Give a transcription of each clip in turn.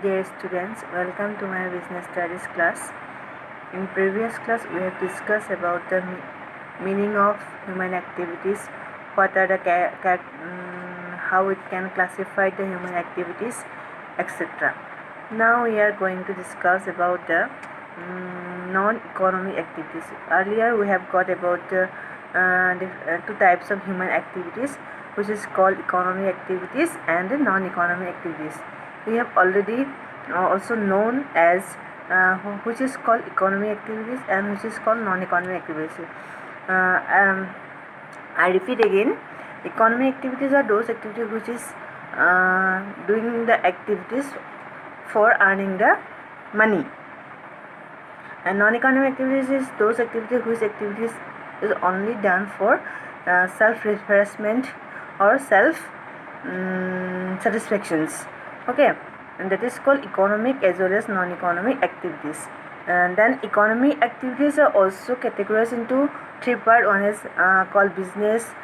Dear students, welcome to my business studies class. In previous class, we have discussed about the meaning of human activities, what are the how it can classify the human activities, etc. Now we are going to discuss about the non-economic activities. Earlier we have got about two types of human activities, which is called economic activities and non-economic activities. We have already also known as which is called economic activities and which is called non-economic activities. I repeat again, economic activities are those activities which is doing the activities for earning the money, and non-economic activities is those activities is only done for self-refreshment or self satisfactions. Okay, and that is called economic as well as non-economic activities. And then economic activities are also categorized into three parts. One is called business,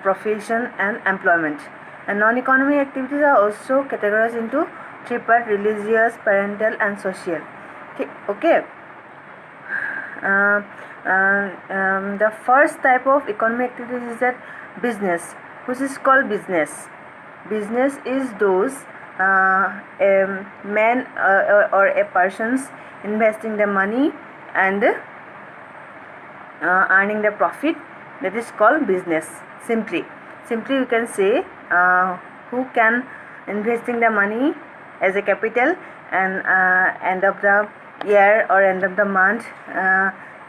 profession and employment. And non-economic activities are also categorized into three parts: religious, parental and social. Okay. The first type of economic activities is that business, which is called business. Business is those a man or a person's investing the money and earning the profit. That is called business. Simply you can say who can investing the money as a capital, and end of the year or end of the month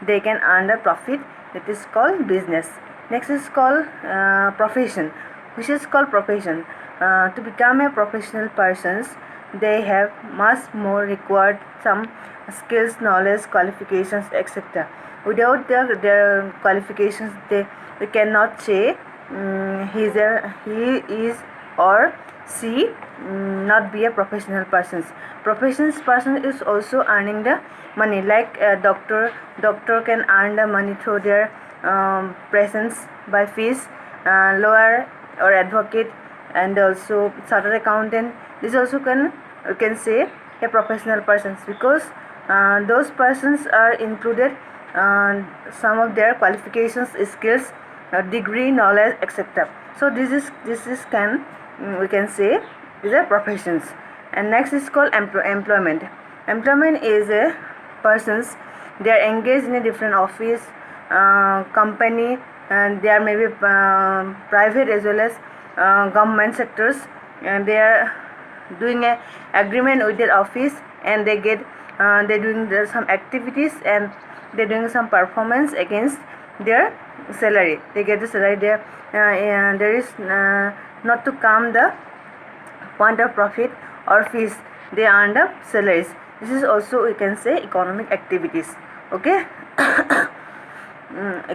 they can earn the profit. That is called business. Next is called profession, which is called profession. To become a professional persons, they have much more required some skills, knowledge, qualifications, etc. Without their qualifications, we cannot say he is or she not be a professional person. Professional person is also earning the money, like a doctor can earn the money through their presence by fees, lawyer or advocate, and also chartered accountant. This also you can say a professional persons, because those persons are included some of their qualifications, skills, degree, knowledge, etc. So this is can we can say is a professions. And next is called employment. Employment is a persons, they are engaged in a different office, company, and they are maybe private as well as government sectors, and they are doing a agreement with their office, and they get they doing some activities, and they doing some performance against their salary. They get the salary there. There is not to come the point of profit or fees, they earn the salaries. This is also we can say economic activities. Okay.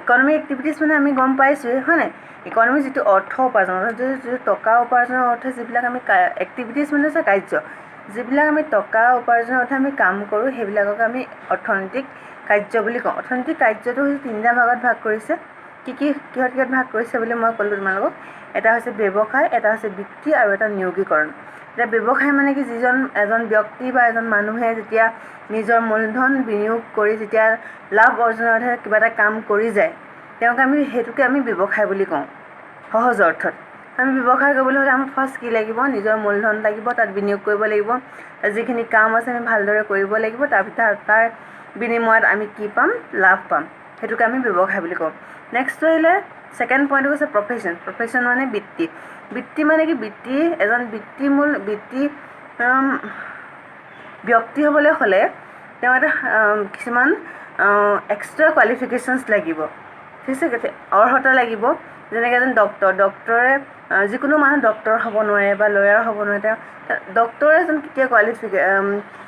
Economic activities মানে আমি গম পাইছোঁ হয় নাই, economy যিটো অৰ্থ উপাৰ্জন, যিটো টকা উপাৰ্জনৰ অৰ্থে যিবিলাক আমি এক্টিভিটিজ মানে হৈছে কাৰ্য, যিবিলাক আমি টকা উপাৰ্জনৰ অৰ্থে আমি কাম কৰোঁ, সেইবিলাকক আমি অৰ্থনৈতিক কাৰ্য বুলি কওঁ। অৰ্থনৈতিক কাৰ্যটো হৈছে তিনিটা ভাগত ভাগ কৰিছে। কিহত ভাগ কৰিছে বুলি মই ক'লোঁ তোমালোকক। এটা হৈছে ব্যৱসায়, এটা হৈছে বৃত্তি, আৰু এটা নিয়োগীকৰণ। এতিয়া ব্যৱসায় মানে কি, এজন ব্যক্তি বা এজন মানুহে যেতিয়া নিজৰ মূলধন বিনিয়োগ কৰি যেতিয়া লাভ অৰ্জনৰ অৰ্থে কিবা এটা কাম কৰি যায়, তেওঁক সেইটোকে আমি ব্যৱসায় বুলি কওঁ। সহজ অৰ্থত আমি ব্যৱসায় কৰিবলৈ হ'লে আমাক ফাৰ্ষ্ট কি লাগিব, নিজৰ মূলধন লাগিব, তাত বিনিয়োগ কৰিব লাগিব, যিখিনি কাম আছে আমি ভালদৰে কৰিব লাগিব, তাৰ বিনিময়ত আমি কি পাম, লাভ পাম, সেইটোকে আমি ব্যৱসায় বুলি কওঁ। নেক্সট আহিলে ছেকেণ্ড পইণ্ট হৈছে প্ৰফেশ্যন। প্ৰফেশ্যন মানে বৃত্তি। বৃত্তি মানে কি, এজন বৃত্তি ব্যক্তি হ'বলৈ হ'লে তেওঁ এটা কিছুমান এক্সট্ৰা কোৱালিফিকেশ্যনছ লাগিব, ঠিক আছে, অৰ্হতা লাগিব। যেনেকৈ এজন ডক্টৰে যিকোনো মানুহ ডক্টৰ হ'ব নোৱাৰে বা লয়াৰ হ'ব নোৱাৰে। তেওঁ ডক্টৰে এজন কেতিয়া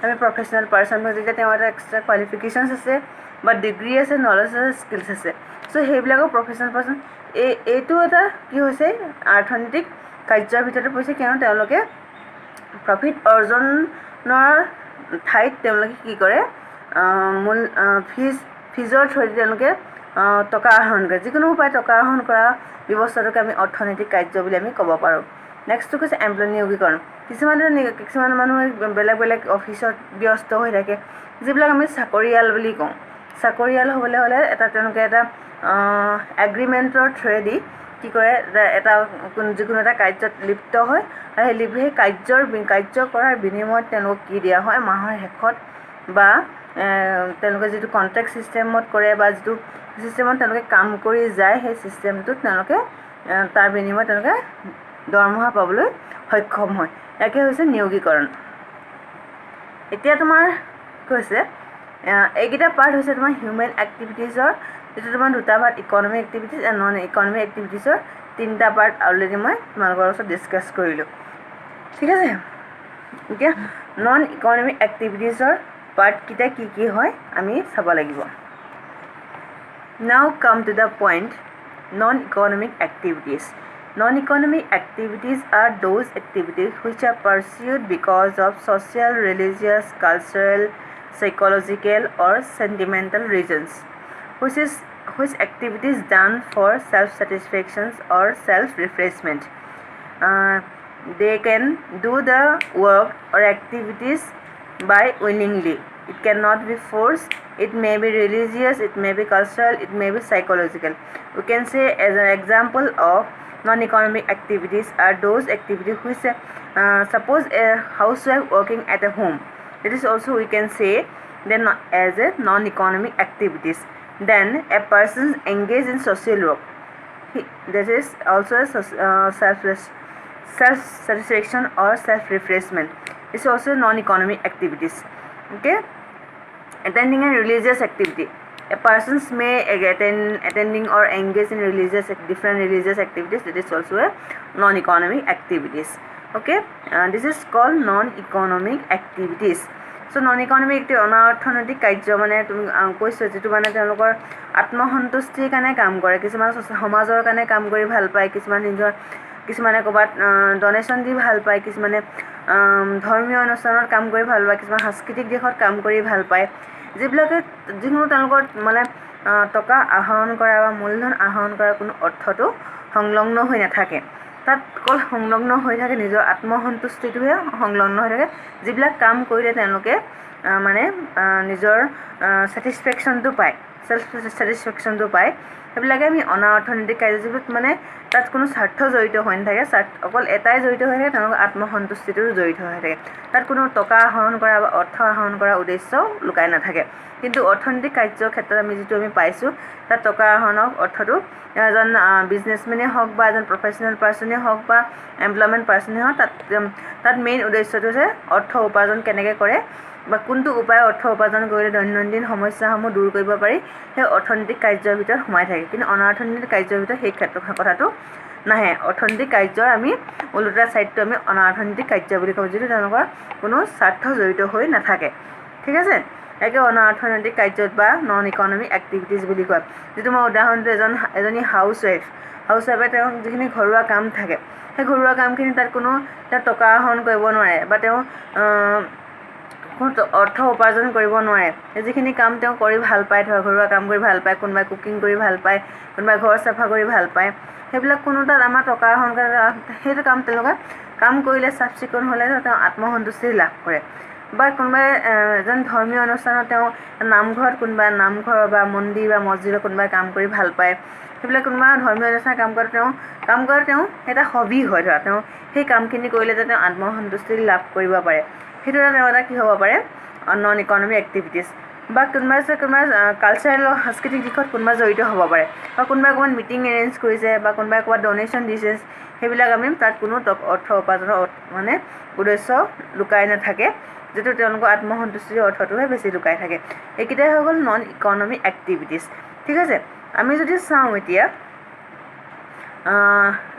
আমি প্ৰফেশ্যনেল পাৰ্চন হয় যেতিয়া তেওঁ এটা এক্সট্ৰা কোৱালিফিকেশ্যনছ আছে বা ডিগ্ৰী আছে, নলেজ আছে, স্কিলছ আছে। চ' সেইবিলাকৰ প্ৰফেশ্যনেল পাৰ্চন। এইটো এটা কি হৈছে, অৰ্থনৈতিক কাৰ্যৰ ভিতৰতে পৰিছে, কিয়নো তেওঁলোকে প্ৰফিট অৰ্জনৰ ঠাইত তেওঁলোকে কি কৰে, ফিজৰ থ্ৰুদি তেওঁলোকে টকা আহৰণ কৰে। যিকোনো উপায় টকা আহৰণ কৰা ব্যৱস্থাটোকে আমি অৰ্থনৈতিক কাৰ্য বুলি আমি ক'ব পাৰোঁ। নেক্সটটো কৈছে এমপ্লয় নিয়োগীকৰণ কিছুমান মানুহে বেলেগ বেলেগ অফিচত ব্যস্ত হৈ থাকে যিবিলাক আমি চাকৰিয়াল বুলি কওঁ চাকৰিয়াল হ'বলৈ হ'লে তেওঁলোকে এটা এগ্ৰিমেণ্টৰ থ্ৰুৱেদি কি কৰে এটা যিকোনো এটা কাৰ্যত লিপ্ত হয় আৰু সেই কাৰ্য কৰাৰ বিনিময়ত তেওঁলোকক কি দিয়া হয় মাহৰ শেষত বা তেওঁলোকে যিটো কণ্ট্ৰেক্ট চিষ্টেমত কৰে বা যিটো চিষ্টেমত তেওঁলোকে কাম কৰি যায় সেই চিষ্টেমটোত তেওঁলোকে তাৰ বিনিময়ত তেওঁলোকে দৰমহা পাবলৈ সক্ষম হয় ইয়াকে হৈছে নিয়োগীকৰণ এতিয়া তোমাৰ কৈছে এইকেইটা পাৰ্ট হৈছে তোমাৰ হিউমেন এক্টিভিটিজৰ যিটো তোমাৰ দুটা part economic activities and non economic এক্টিভিটিজৰ তিনিটা পাৰ্ট অলৰেডি মই তোমালোকৰ ওচৰত ডিছকাছ কৰিলোঁ ঠিক আছে এতিয়া নন ইকনমিক এক্টিভিটিজৰ পাৰ্টকেইটা কি হয় আমি চাব লাগিব নাও come to the point non economic activities Non-economic activities are those activities which are pursued because of social, religious, cultural, psychological or sentimental reasons. Which activities done for self-satisfaction or self-refreshment. They can do the work or activities by willingly. It cannot be forced. It may be religious, it may be cultural, it may be psychological. We can say as an example of non-economic activities are those activities which suppose a housewife working at a home. That is also we can say then as a non-economic activities. Then a person engaged in social work. That is also a self-satisfaction or self-refreshment. This is also non-economic activities. Okay. Attending a religious activity. A person may attending or engage in different religious activities. That is also a non-economic activities. Okay, this is called non-economic activities. So non-economic অনাৰ্থনৈতিক কাৰ্য মানে তুমি কৈছো যেটো মানে তেওঁলোকৰ আত্মসন্তুষ্টিৰ কাৰণে কাম কৰে কিছুমান সমাজৰ কাৰণে কাম কৰি ভাল পায় কিছুমানে ক'বাত ডনেশ্যন দি ভাল পায় কিছুমানে ধৰ্মীয় অনুষ্ঠানত কাম কৰি ভাল পায় কিছুমান সাংস্কৃতিক দিশত কাম কৰি ভাল পায় যিবিলাকে যিকোনো তেওঁলোকৰ মানে টকা আহৰণ কৰা বা মূলধন আহৰণ কৰাৰ কোনো অৰ্থটো সংলগ্ন হৈ নাথাকে তাত কল সংলগ্ন হৈ থাকে নিজৰ আত্মসন্তুষ্টিটোহে সংলগ্ন হৈ থাকে যিবিলাক কাম কৰিলে তেওঁলোকে মানে নিজৰ স্যাটিসফ্যাকশনটো পায় সেলফ স্যাটিসফ্যাকশনটো পায় সেইবিলাকে আমি অনাৰ্থনৈতিক কাৰ্যত মানে তাত কোনো স্বাৰ্থ জড়িত হৈ নাথাকে অকল এটাই জড়িত হৈ থাকে তেওঁলোকৰ আত্মসন্তুষ্টিটো জড়িত হৈ থাকে তাত কোনো টকা আহৰণ কৰা বা অৰ্থ আহৰণ কৰা উদ্দেশ্য লুকাই নাথাকে কিন্তু অৰ্থনৈতিক কাৰ্যৰ ক্ষেত্ৰত আমি যেটো আমি পাইছো তাত টকা আহৰণৰ অৰ্থটো এজন বিজনেছমেনে হওক বা এজন প্ৰফেশনাল পাৰ্সনে হওক বা এমপ্লয়মেন্ট পাৰ্সনে হওক তাত মেইন উদ্দেশ্যটো হৈছে অৰ্থ উপাৰ্জন কেনেকৈ কৰে বা কোনটো উপায় অৰ্থ উপাৰ্জন কৰিলে দৈনন্দিন সমস্যাসমূহ দূৰ কৰিব পাৰি সেই অৰ্থনৈতিক কাৰ্যৰ ভিতৰত সোমাই থাকে কিন্তু অনাৰ্থনৈতিক কাৰ্যৰ ভিতৰত সেই কথাটো নাহে অৰ্থনৈতিক কাৰ্যৰ আমি উল্টা সাইডটো আমি অনাৰ্থনৈতিক কাৰ্য বুলি কওঁ যেটো তেওঁলোকৰ কোনো স্বাৰ্থ জড়িত হৈ নাথাকে ঠিক আছে একে অনাৰ্থনৈতিক কাৰ্যত বা নন ইকনমিক এক্টিভিটিজ বুলি কয় যেটো মই উদাহৰণটো এজনী হাউচৱাইফে তেওঁ যিখিনি ঘৰুৱা কাম থাকে সেই ঘৰুৱা কামখিনি তাত কোনো টকা আহৰণ কৰিব নোৱাৰে বা তেওঁ অৰ্থ উপাৰ্জন কৰিব নোৱাৰে যিখিনি কাম তেওঁ কৰি ভাল পায় ঘৰুৱা কাম কৰি ভাল পায় কোনোবাই কুকিং কৰি ভাল পায় কোনোবাই ঘৰ চাফা কৰি ভাল পায় সেইবিলাক কোনো তাত আমাৰ টকা আহৰণ কৰে সেইটো কাম তেওঁলোকে কাম কৰিলে সাবচিকন হ'লে তেওঁ আত্মসন্তুষ্টি লাভ কৰে বা কোনোবাই এজন ধৰ্মীয় অনুষ্ঠানত তেওঁ নামঘৰত কোনোবা নামঘৰ বা মন্দিৰ বা মছজিদত কোনোবাই কাম কৰি ভাল পায় সেইবিলাক কোনোবা ধৰ্মীয় অনুষ্ঠানত কাম কৰে তেওঁ এটা হবি হয় তেওঁ সেই কামখিনি কৰিলে তেওঁ আত্মসন্তুষ্টি লাভ কৰিব পাৰে সেইটো এটা কি হ'ব পাৰে নন ইকনমিক এক্টিভিটিজ বা কোনোবা কালচাৰেল সাংস্কৃতিক দিশত কোনোবা জড়িত হ'ব পাৰে বা কোনোবাই ক'ৰবাত মিটিং এৰেঞ্জ কৰিছে বা কোনোবাই ক'ৰবাত ডনেশ্যন দিছে সেইবিলাক আমি তাত কোনো অৰ্থ উপাৰ্জনৰ মানে উদ্দেশ্য লুকাই নাথাকে যেটো তেওঁলোকৰ আত্মসন্তুষ্টিৰ অৰ্থটোহে বেছি লুকাই থাকে এইকেইটাই হৈ গ'ল নন ইকনমিক এক্টিভিটিজ ঠিক আছে আমি যদি চাওঁ এতিয়া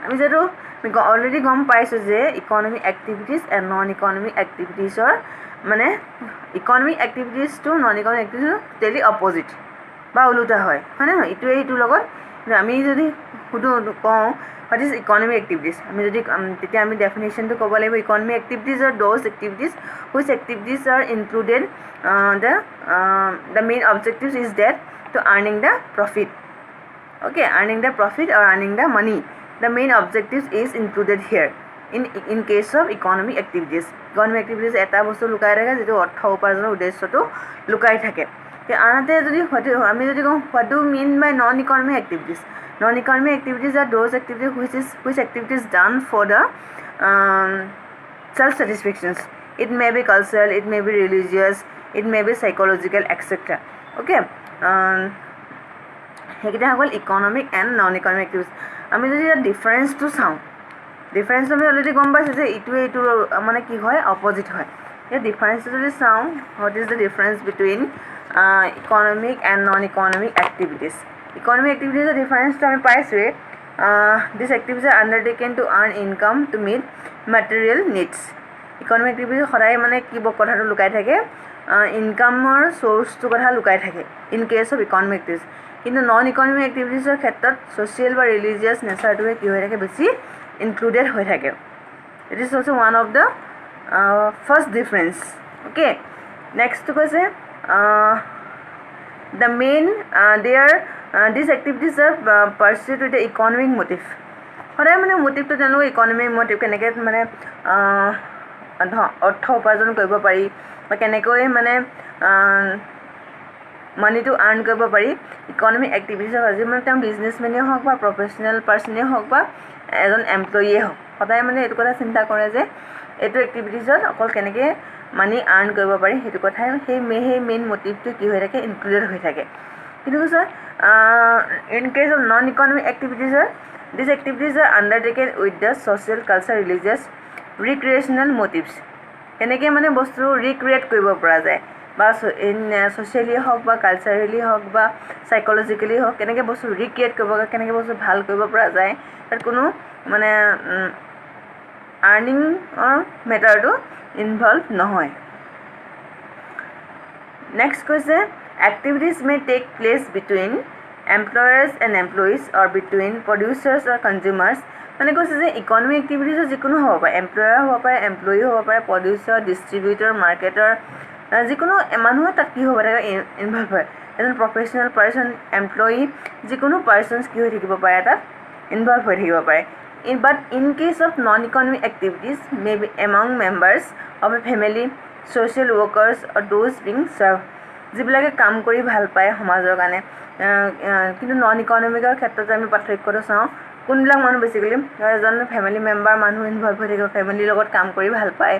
আমি যেটো অলৰেডি গম পাইছো যে economic activities and non economic এক্টিভিটিজৰ মানে economic activities to non economic activities টেলি অপজিট বা উল্টা হয় হয়নে নহয় ইটোৱে ইটোৰ লগত আমি যদি কওঁ হোৱাট ইজ ইকনমিক এক্টিভিটিজ আমি যদি তেতিয়া আমি ডেফিনেশ্যনটো ক'ব লাগিব economic activities are those activities which activities are included the main objectives is that to earning the profit okay earning the profit or earning the money the main objectives is included here in case of economic activities এটা বস্তু লুকাই থাকে যেটো অৰ্থ উপাৰ্জনৰ উদ্দেশ্যটো লুকাই থাকে আনহাতে যদি আমি যদি কওঁ what do you mean by non-economic activities are those activities which activities done for the self satisfactions. It may be cultural, it may be religious, it may be psychological, etc. Okay, সেইকেইটা হ'ল economic and non economic activities আমি যদি ইয়াৰ ডিফাৰেঞ্চটো চাওঁ ডিফাৰেঞ্চটো আমি already গম পাইছোঁ যে ইটোৱে ইটোৰ মানে কি হয় অপজিট হয় ইয়াৰ ডিফাৰেঞ্চটো যদি চাওঁ what is the difference between economic and non economic activities economic এক্টিভিটিজৰ ডিফাৰেঞ্চটো আমি পাইছোঁৱেই these activities are undertaken to earn income to meet material needs economic activities সদায় মানে কি কথাটো লুকাই থাকে ইনকামৰ চ'ৰ্চটোৰ কথা লুকাই থাকে in case of economic activities কিন্তু নন ইকনমিক এক্টিভিটিজৰ ক্ষেত্ৰত ছ'চিয়েল বা ৰিলিজিয়াছ নেচাৰটোৱে কি হৈ থাকে বেছি ইনক্লুডেড হৈ থাকে it is also' one of the first difference okay নেক্সটটো কৈছে the main these activities are pursued with the economic motive সদায় মানে মটিভটো তেওঁলোকে ইকনমিক মটিভ কেনেকৈ মানে অৰ্থ উপাৰ্জন কৰিব পাৰি বা কেনেকৈ মানে মানিটো আৰ্ণ কৰিব পাৰি ইকনমিক এক্টিভিটিজৰ আজি মানে তেওঁ বিজনেছমেনেই হওক বা প্ৰফেচনেল পাৰ্চনেই হওক বা এজন এমপ্লয়িয়ে হওক সদায় মানে এইটো কথা চিন্তা কৰে যে এইটো এক্টিভিটিজত অকল কেনেকৈ মানি আৰ্ণ কৰিব পাৰি সেইটো কথাই সেই মেইন মটিভটো কি হৈ থাকে ইনক্লুডেড হৈ থাকে কিন্তু কৈছে in case of non economic এক্টিভিটিজৰ these activities are undertaken with the social cultural religious recreational motives কেনেকৈ মানে বস্তু ৰিক্ৰিয়েট কৰিব পৰা যায় বা ছ'চিয়েলি হওক বা কালচাৰেলি হওক বা চাইক'লজিকেলি হওক কেনেকৈ বস্তু ৰিক্ৰিয়েট কৰিব কেনেকৈ বস্তু ভাল কৰিব পৰা যায় তাত কোনো মানে আৰ্নিঙৰ মেটাৰটো ইনভলভ নহয় নেক্সট কৈছে activities may take place between employers and employees or between producers or consumers মানে কৈছে যে ইকনমিক এক্টিভিটিজৰ যিকোনো হ'ব পাৰে এমপ্লয়াৰ হ'ব পাৰে এমপ্লয়ি হ'ব পাৰে প্ৰডিউচাৰ ডিষ্ট্ৰিবিউটৰ মাৰ্কেটৰ যিকোনো মানুহে তাত কি হ'ব থাকে ইনভলভ হয় এজন প্ৰফেচনেল পাৰ্চন এমপ্লয়ি যিকোনো পাৰ্চনছ কি হৈ থাকিব পাৰে তাত ইনভলভ হৈ থাকিব পাৰে but in case of non economic activities may be among members of a family social workers or those being serve যিবিলাকে কাম কৰি ভাল পায় সমাজৰ কাৰণে কিন্তু নন ইকনমিকৰ ক্ষেত্ৰত আমি পাৰ্থক্যটো চাওঁ কোনবিলাক মানুহ বেছিকেলি এজন ফেমিলি মেম্বাৰ মানুহ ইনভলভ হৈ থাকিব ফেমিলিৰ লগত কাম কৰি ভাল পায়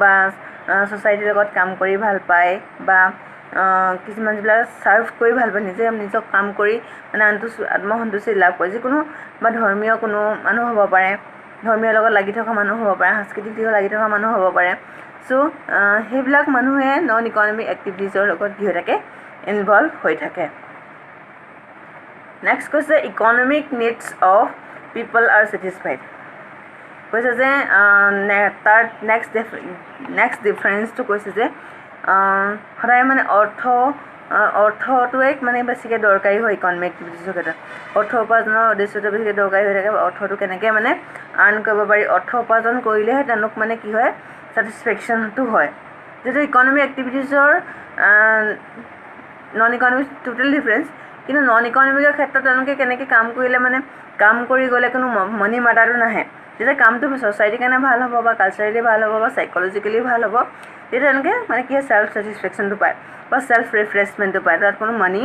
বা ছ'চাইটিৰ লগত কাম কৰি ভাল পায় বা কিছুমান যিবিলাক চাৰ্ভ কৰি ভাল পায় নিজক কাম কৰি মানে আত্মসন্তুষ্টি লাভ কৰে যিকোনো বা ধৰ্মীয় কোনো মানুহ হ'ব পাৰে ধৰ্মীয় লগত লাগি থকা মানুহ হ'ব পাৰে সাংস্কৃতিক দিশত লাগি থকা মানুহ হ'ব পাৰে চ' সেইবিলাক মানুহে নন ইকনমিক এক্টিভিটিজৰ লগত কি হৈ থাকে ইনভলভ হৈ থাকে নেক্সট কৈছে economic needs of people R satisfied কৈছে যে তাৰ নেক্সট ডিফাৰেঞ্চটো কৈছে যে সদায় মানে অৰ্থটোৱে মানে বেছিকৈ দৰকাৰী হয় ইকনমিক এক্টিভিটিজৰ ক্ষেত্ৰত অৰ্থ উপাৰ্জনৰ উদ্দেশ্যটো বেছিকৈ দৰকাৰী হৈ থাকে অৰ্থটো কেনেকৈ মানে আৰ্ণ কৰিব পাৰি অৰ্থ উপাৰ্জন কৰিলেহে তেওঁলোক মানে কি হয় ছেটিছফেকশ্যনটো হয় যিটো ইকনমিক এক্টিভিটিজৰ নন ইকনমিক টোটেল ডিফাৰেঞ্চ কিন্তু নন ইকনমিকৰ ক্ষেত্ৰত তেওঁলোকে কেনেকৈ কাম কৰিলে মানে কাম কৰি গ'লে কোনো মানি মাটাৰটো নাহে যেতিয়া কামটো ছ'চাইটিৰ কাৰণে ভাল হ'ব বা কালচাৰেলি ভাল হ'ব বা চাইক'লজিকেলি ভাল হ'ব তেতিয়া তেওঁলোকে মানে কি হয় ছেল্ফ ছেটিছফেকশ্যনটো পায় বা ছেল্ফ ৰিফ্ৰেছমেণ্টটো পায় তাত কোনো মানি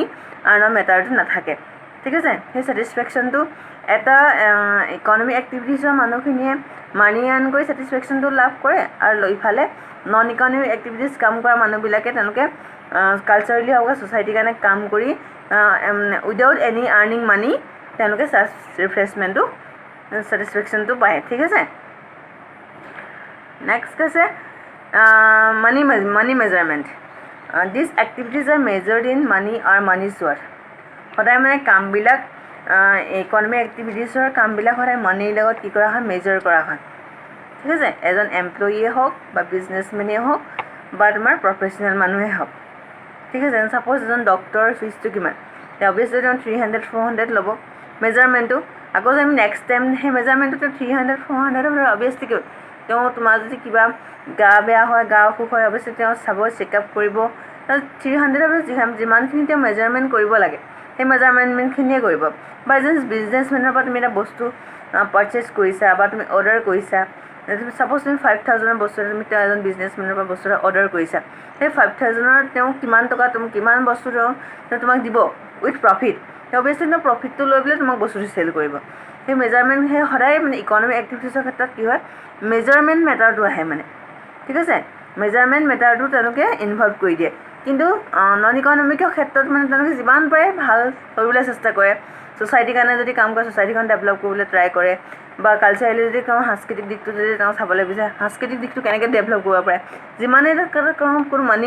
আৰ্ণৰ মেটাৰটো নাথাকে ঠিক আছে সেই ছেটিছফেকশ্যনটো এটা ইকনমিক এক্টিভিটিজৰ মানুহখিনিয়ে মানি আৰ্ণ কৰি ছেটিছফেকশ্যনটো লাভ কৰে আৰু ইফালে নন ইকনমিক এক্টিভিটিজ কাম কৰা মানুহবিলাকে তেওঁলোকে কালচাৰেলি হওক ছ'চাইটিৰ কাৰণে কাম কৰি উইদাউট এনি আৰ্নিং মানি তেওঁলোকে ছেল্ফ ৰিফ্ৰেছমেণ্টটো ছেটিছফেকশ্যনটো পায় ঠিক আছে নেক্সট কৈছে money measurement these activities are measured in money or money worth সদায় মানে কামবিলাক ইকনমিক এক্টিভিটিজৰ কামবিলাক সদায় মানিৰ লগত কি কৰা হয় মেজাৰ কৰা হয় ঠিক আছে এজন এমপ্লয়িয়ে হওক বা বিজনেছমেনেই হওক বা তোমাৰ প্ৰফেচনেল মানুহেই হওক ঠিক আছে ছাপ'জ এজন ডক্টৰৰ ফিজটো কিমান তেওঁ অভিয়াছলি তেওঁ 300-400 ল'ব মেজাৰমেণ্টটো আকৌ যদি আমি নেক্সট টাইম সেই মেজাৰমেণ্টটো 300-400 অভিয়াছলি তেওঁ তোমাৰ যদি কিবা গা বেয়া হয় গা অসুখ হয় অৱশ্যে তেওঁ চাব চেকআপ কৰিব 300 যিমানখিনি তেওঁ মেজাৰমেণ্ট কৰিব লাগে সেই মেজাৰমেণ্টখিনিয়ে কৰিব বা এজন বিজনেছমেনৰ পৰা তুমি এটা বস্তু পাৰচেজ কৰিছা বা তুমি অৰ্ডাৰ কৰিছা ছাপ'জ তুমি 5,000 বস্তু তুমি তেওঁ এজন বিজনেছমেনৰ পৰা বস্তু এটা অৰ্ডাৰ কৰিছা, সেই 5,000ৰ তেওঁ কিমান টকা কিমান বস্তু তেওঁ তোমাক দিব উইথ প্ৰফিট, তেওঁ অভিয়াছলি তেওঁ প্ৰফিটটো লৈ পেলাই তোমাক বস্তুটো চেল কৰিব। সেই মেজাৰমেণ্ট সেই সদায় মানে ইকনমিক এক্টিভিটিছৰ ক্ষেত্ৰত কি হয়, মেজাৰমেণ্ট মেটাৰটো আহে মানে, ঠিক আছে, মেজাৰমেণ্ট মেটাৰটো তেওঁলোকে ইনভলভ কৰি দিয়ে। কিন্তু নন ইকনমিকৰ ক্ষেত্ৰত মানে তেওঁলোকে যিমান পাৰে ভাল কৰিবলৈ চেষ্টা কৰে, ছ'চাইটিৰ কাৰণে যদি কাম কৰে ছ'চাইটিখন ডেভেলপ কৰিবলৈ ট্ৰাই কৰে, বা কালচাৰেলি যদি তেওঁ সাংস্কৃতিক দিশটো যদি তেওঁ চাবলৈ বিচাৰে সাংস্কৃতিক দিশটো কেনেকৈ ডেভেলপ কৰিব পাৰে, যিমানেই কোনো মানি